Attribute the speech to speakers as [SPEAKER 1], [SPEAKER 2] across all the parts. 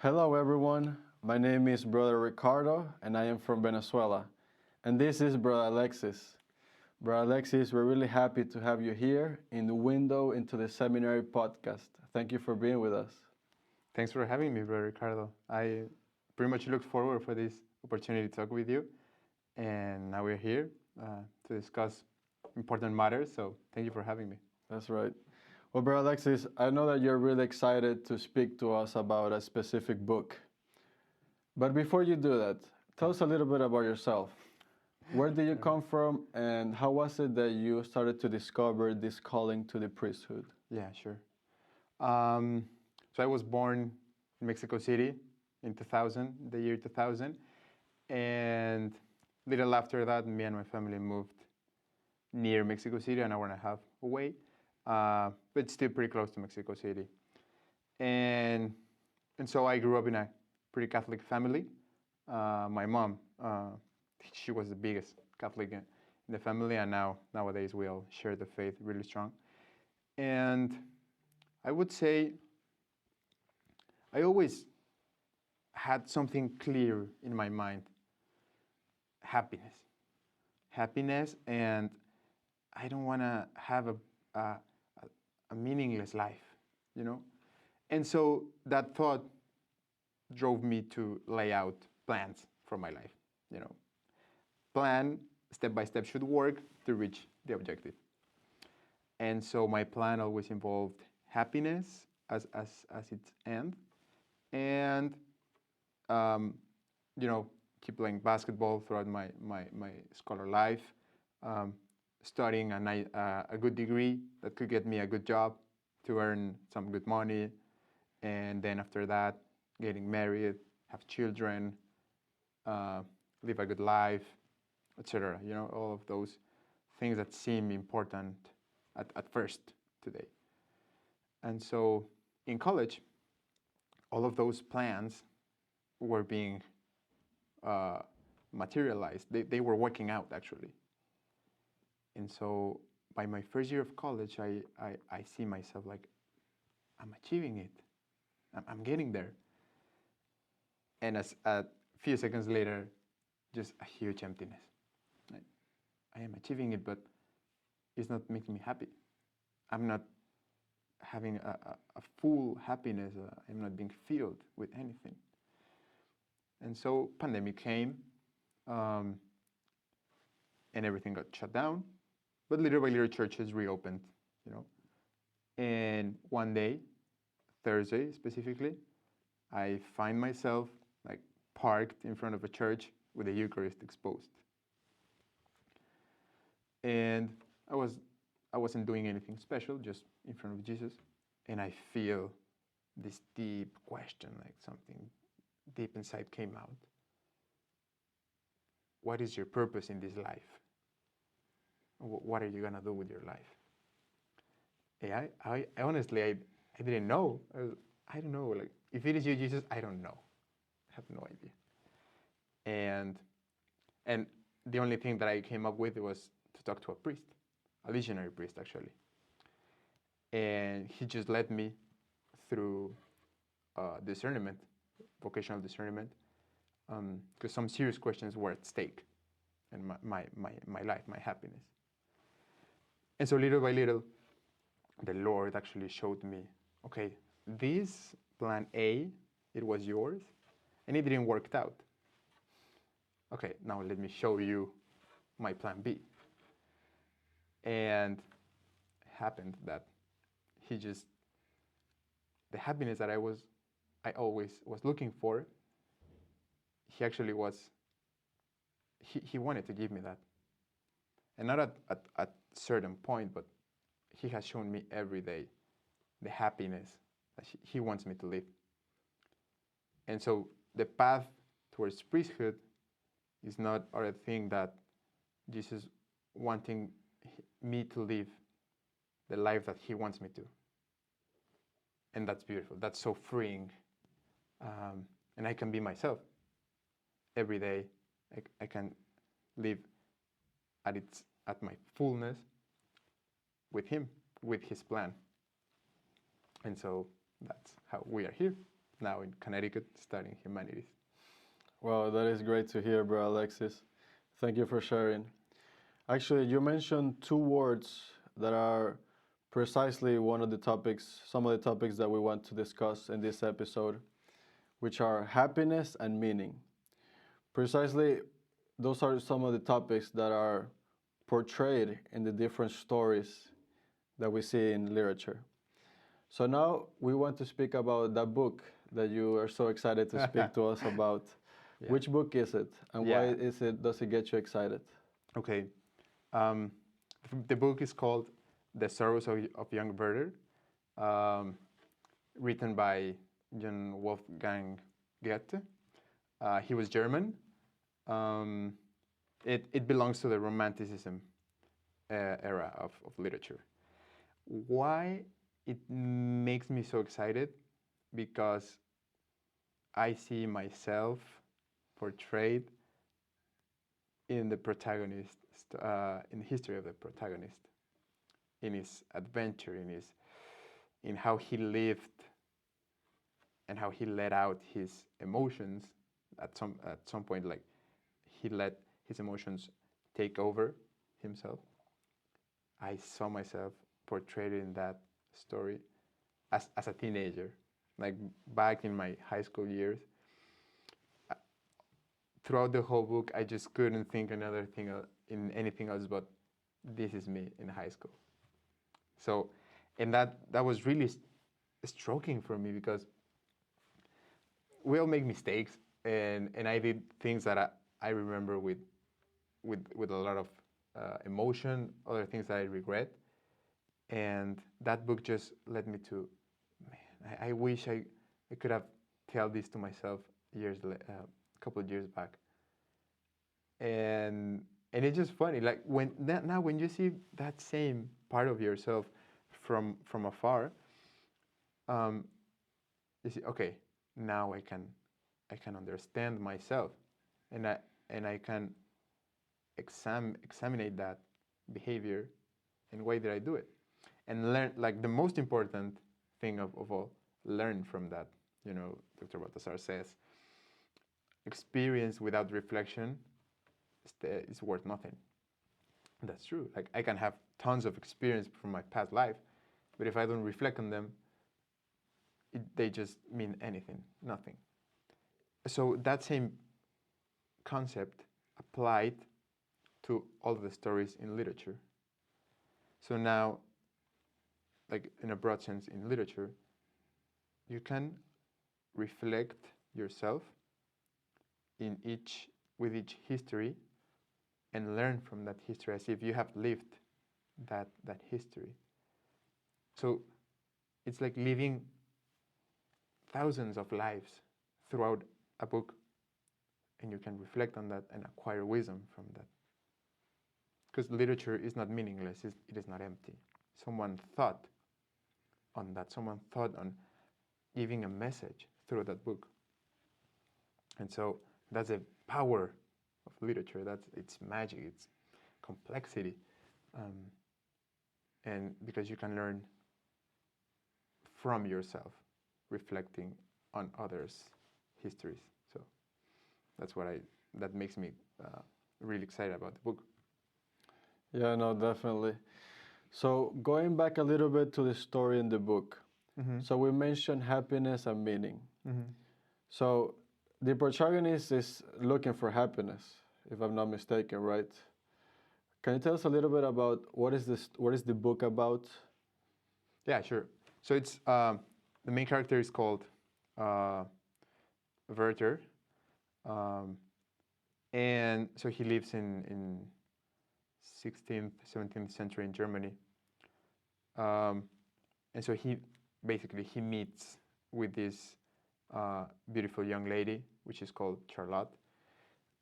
[SPEAKER 1] Hello, everyone. My name is Brother Ricardo, and I am from Venezuela. And this is Brother Alexis. Brother Alexis, we're really happy to have you here in the window into the seminary podcast. Thank you for being with us.
[SPEAKER 2] Thanks for having me, Brother Ricardo. I pretty much looked forward for this opportunity to talk with you, and now we're here to discuss important matters. So thank you for having me.
[SPEAKER 1] That's right. Well, Brother Alexis, I know that you're really excited to speak to us about a specific book. But before you do that, tell us a little bit about yourself. Where did you come from, and how was it that you started to discover this calling to the priesthood?
[SPEAKER 2] Yeah, sure. So I was born in Mexico City in 2000, the year 2000, and little after that, me and my family moved near Mexico City, an hour and a half away, but still pretty close to Mexico City. And so I grew up in a pretty Catholic family. My mom, she was the biggest Catholic in the family, and nowadays we all share the faith really strong. And I would say I always had something clear in my mind: happiness, and I don't want to have a meaningless life, you know. And so that thought drove me to lay out plans for my life, you know. Plan step by step should work to reach the objective. And so my plan always involved happiness as its end, and um, you know, keep playing basketball throughout my scholar life, um, studying a good degree that could get me a good job to earn some good money, and then after that, getting married, have children, live a good life, etc. You know, all of those things that seem important at first today. And so in college, all of those plans were being materialized. They were working out, actually. And so by my first year of college, I see myself like, I'm achieving it. I'm getting there. And as a few seconds later, just a huge emptiness. I am achieving it, but it's not making me happy. I'm not having a full happiness. I'm not being filled with anything. And so pandemic came, and everything got shut down. But little by little, churches reopened, you know. And one day, Thursday specifically, I find myself like parked in front of a church with the Eucharist exposed. And I wasn't doing anything special, just in front of Jesus. And I feel this deep question, like something deep inside came out. What is your purpose in this life? What are you gonna do with your life? Yeah, I honestly, I didn't know. I don't know. Like, if it is you, Jesus, I don't know. I have no idea. And the only thing that I came up with was to talk to a priest, a legionary priest, actually. And he just led me through discernment, vocational discernment, because some serious questions were at stake in my life, my happiness. And so little by little, the Lord actually showed me, okay, this plan A, it was yours, and it didn't work out. Okay, now let me show you my plan B. And happened that the happiness that I always was looking for, he actually he wanted to give me that. And not at certain point, but he has shown me every day the happiness that he wants me to live. And so the path towards priesthood is not other thing that Jesus wanting me to live the life that he wants me to. And that's beautiful. That's so freeing. And I can be myself. Every day I can live at my fullness with him, with his plan. And so that's how we are here now in Connecticut studying humanities.
[SPEAKER 1] Wow, that is great to hear, bro, Alexis. Thank you for sharing. Actually, you mentioned two words that are precisely one of the topics, some of the topics that we want to discuss in this episode, which are happiness and meaning. Precisely, those are some of the topics that are portrayed in the different stories that we see in literature. So now we want to speak about that book that you are so excited to speak to us about.
[SPEAKER 2] Yeah.
[SPEAKER 1] Which book is it, and why
[SPEAKER 2] Yeah.
[SPEAKER 1] does it get you excited?
[SPEAKER 2] Okay. Um, the book is called The Sorrows of Young Werther, um, written by John Wolfgang Goethe. He was German. Um, it belongs to the Romanticism era of literature. Why it makes me so excited? Because I see myself portrayed in the protagonist, in the history of the protagonist, in his adventure, in how he lived and how he let out his emotions. At some point, like he let his emotions take over himself. I saw myself portrayed in that story as a teenager, like back in my high school years. Throughout the whole book, I just couldn't think another thing in anything else but this is me in high school. So, and that was really stroking for me because we all make mistakes, and I did things that I remember with a lot of emotion, other things that I regret, and that book just led me to, man, I wish I could have tell this to myself a couple of years back, and it's just funny, like now when you see that same part of yourself from afar, um, you see, okay, now I can understand myself, and I can examine that behavior and why did I do it, and learn, like the most important thing of all, learn from that. You know, Dr. Baltasar says, experience without reflection is worth nothing. And that's true. Like I can have tons of experience from my past life, but if I don't reflect on them, they just mean nothing. So that same concept applied to all of the stories in literature. So now, like in a broad sense in literature, you can reflect yourself with each history and learn from that history as if you have lived that history. So it's like living thousands of lives throughout a book, and you can reflect on that and acquire wisdom from that. Because literature is not meaningless, it is not empty. Someone thought on that, someone thought on giving a message through that book. And so that's the power of literature. That's its magic, its complexity, and because you can learn from yourself, reflecting on others' histories. So that's that makes me really excited about the book.
[SPEAKER 1] Yeah, no, definitely. So going back a little bit to the story in the book.
[SPEAKER 2] Mm-hmm.
[SPEAKER 1] So we mentioned happiness and meaning.
[SPEAKER 2] Mm-hmm.
[SPEAKER 1] So the protagonist is looking for happiness, if I'm not mistaken, right? Can you tell us a little bit about what is the book about?
[SPEAKER 2] Yeah, sure. So it's the main character is called Werther, and so he lives in 16th, 17th century in Germany, and so he meets with this beautiful young lady, which is called Charlotte,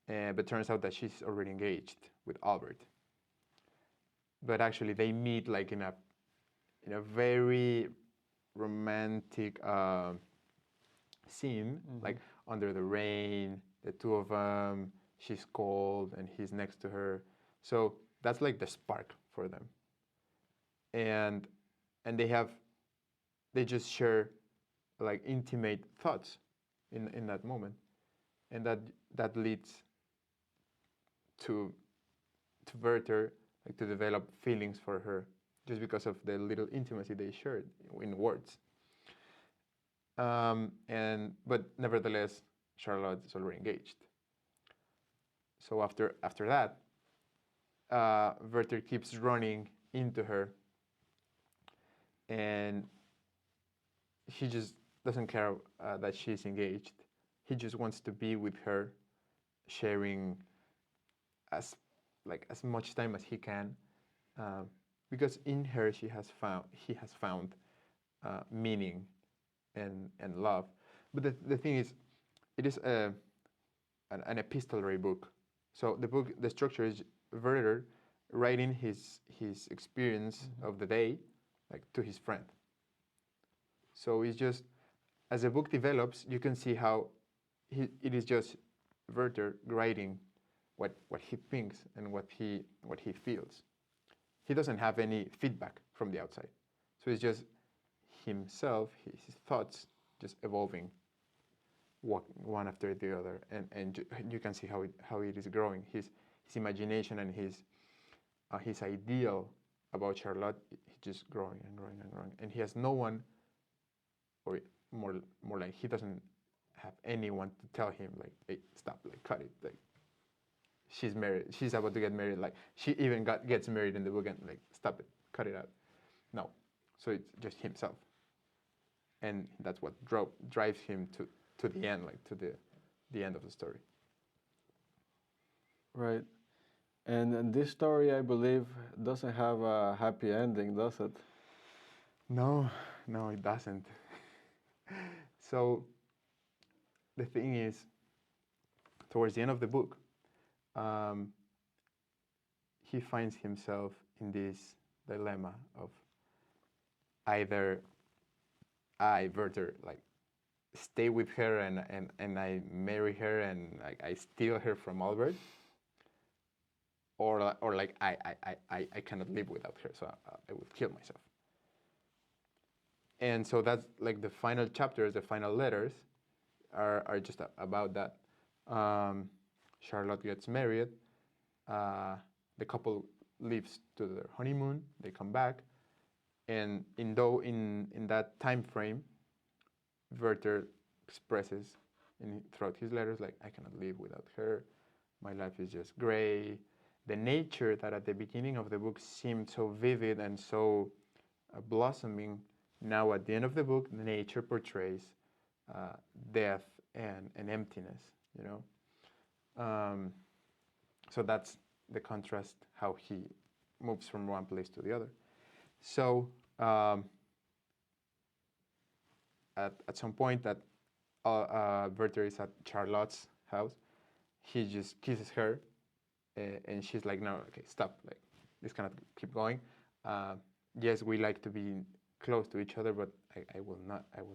[SPEAKER 2] but turns out that she's already engaged with Albert. But actually, they meet like in a very romantic scene, like under the rain, the two of them. She's cold and he's next to her. So that's like the spark for them. And they just share like intimate thoughts in that moment, and that leads to Werther like to develop feelings for her just because of the little intimacy they shared in words. But nevertheless, Charlotte is already engaged. So after that, Werther keeps running into her, and he just doesn't care that she's engaged. He just wants to be with her, sharing as much time as he can, because in her he has found meaning and love. But the thing is, it is an epistolary book. So the structure is Werther writing his experience of the day, like to his friend. So it's just, as the book develops, you can see how it is just Werther writing what he thinks and what he feels. He doesn't have any feedback from the outside. So it's just himself, his thoughts just evolving one after the other, and you can see how it is growing. His imagination and his ideal about Charlotte, he's just growing and growing and growing, and he has no one, or more like he doesn't have anyone to tell him like, hey, stop, like cut it, like she's married, she's about to get married, like she even gets married in the book, and like stop it, cut it out. No, so it's just himself, and that's what drives him to the end, like to the end of the story.
[SPEAKER 1] Right. And this story, I believe, doesn't have a happy ending, does it?
[SPEAKER 2] No, it doesn't. So the thing is, towards the end of the book, he finds himself in this dilemma of either I, Werther, like stay with her and I marry her and I steal her from Albert, or like I cannot live without her, so I would kill myself. And so that's like the final chapters, the final letters are just about that. Charlotte gets married. The couple leaves to their honeymoon. They come back, and in that time frame, Werther expresses throughout his letters like, I cannot live without her. My life is just gray. The nature that at the beginning of the book seemed so vivid and so blossoming, now at the end of the book, nature portrays death and emptiness, you know. So that's the contrast, how he moves from one place to the other. So at some point that Werther is at Charlotte's house, he just kisses her, and she's like, no, okay, stop, like this cannot keep going. Yes, we like to be close to each other, but I will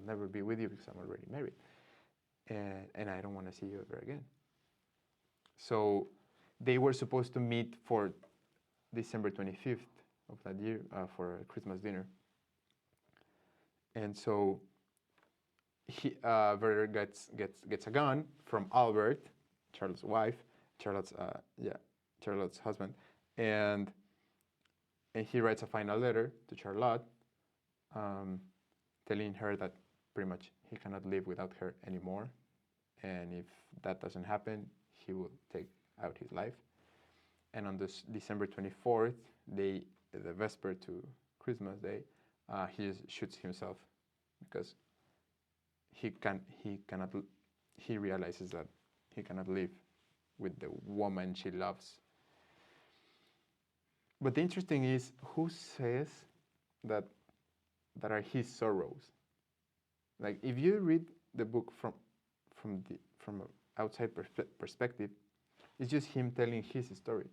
[SPEAKER 2] never be with you because I'm already married, and I don't want to see you ever again. So they were supposed to meet for December 25th of that year for a Christmas dinner. And so Werther gets a gun from Albert, Charlotte's wife, Charlotte's husband, and he writes a final letter to Charlotte, telling her that pretty much he cannot live without her anymore, and if that doesn't happen, he will take out his life. And on this December 24th, the vesper to Christmas Day, he just shoots himself because he realizes that he cannot live with the woman she loves. But the interesting is, who says that are his sorrows? Like, if you read the book from an outside perspective, it's just him telling his story.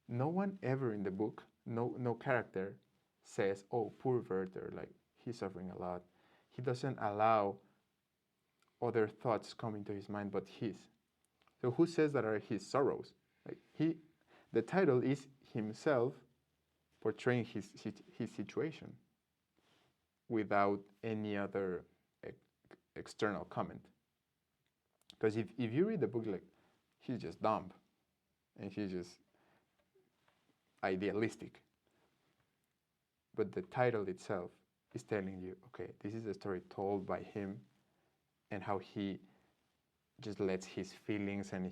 [SPEAKER 2] No one ever in the book, no character says, oh, poor Werther, like he's suffering a lot. He doesn't allow other thoughts come into his mind but his. So who says that are his sorrows? Like the title is himself portraying his situation without any other external comment. Because if you read the book, like, he's just dumb and he's just idealistic. But the title itself is telling you, okay, this is a story told by him and how he just lets his feelings and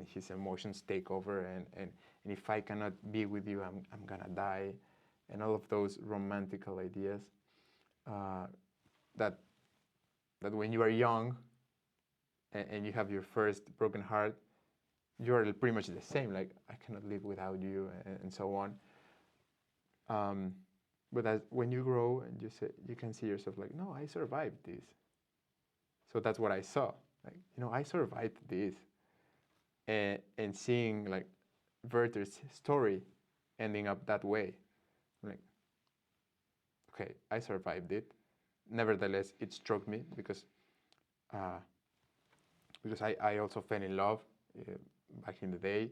[SPEAKER 2] his emotions take over, and if I cannot be with you, I'm gonna die, and all of those romantical ideas that when you are young and you have your first broken heart, you're pretty much the same, like, I cannot live without you, and so on. But when you grow and you can see yourself like, no, I survived this. So that's what I saw. Like, I survived this. And seeing, like, Werther's story ending up that way, I'm like, okay, I survived it. Nevertheless, it struck me because I also fell in love back in the day,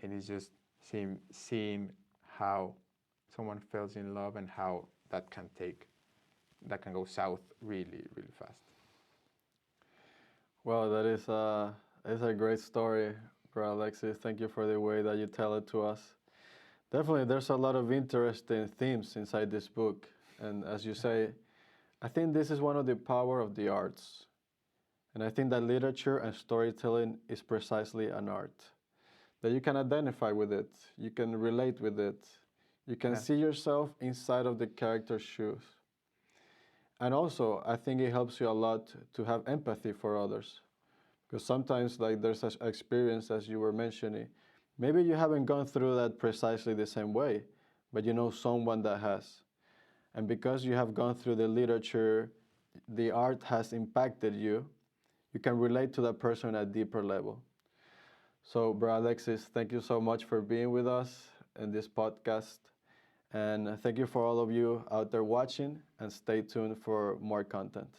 [SPEAKER 2] and it's just seeing how someone falls in love and how that can go south really, really fast.
[SPEAKER 1] Well, that is a great story, bro Alexis. Thank you for the way that you tell it to us. Definitely, there's a lot of interesting themes inside this book, and as you say, I think this is one of the power of the arts. And I think that literature and storytelling is precisely an art. That you can identify with it, you can relate with it, you can see yourself inside of the character's shoes. And also, I think it helps you a lot to have empathy for others. Because sometimes, like, there's an experience, as you were mentioning, maybe you haven't gone through that precisely the same way, but you know someone that has. And because you have gone through the literature, the art has impacted you, you can relate to that person at a deeper level. So, bro Alexis, thank you so much for being with us in this podcast. And thank you for all of you out there watching, and stay tuned for more content.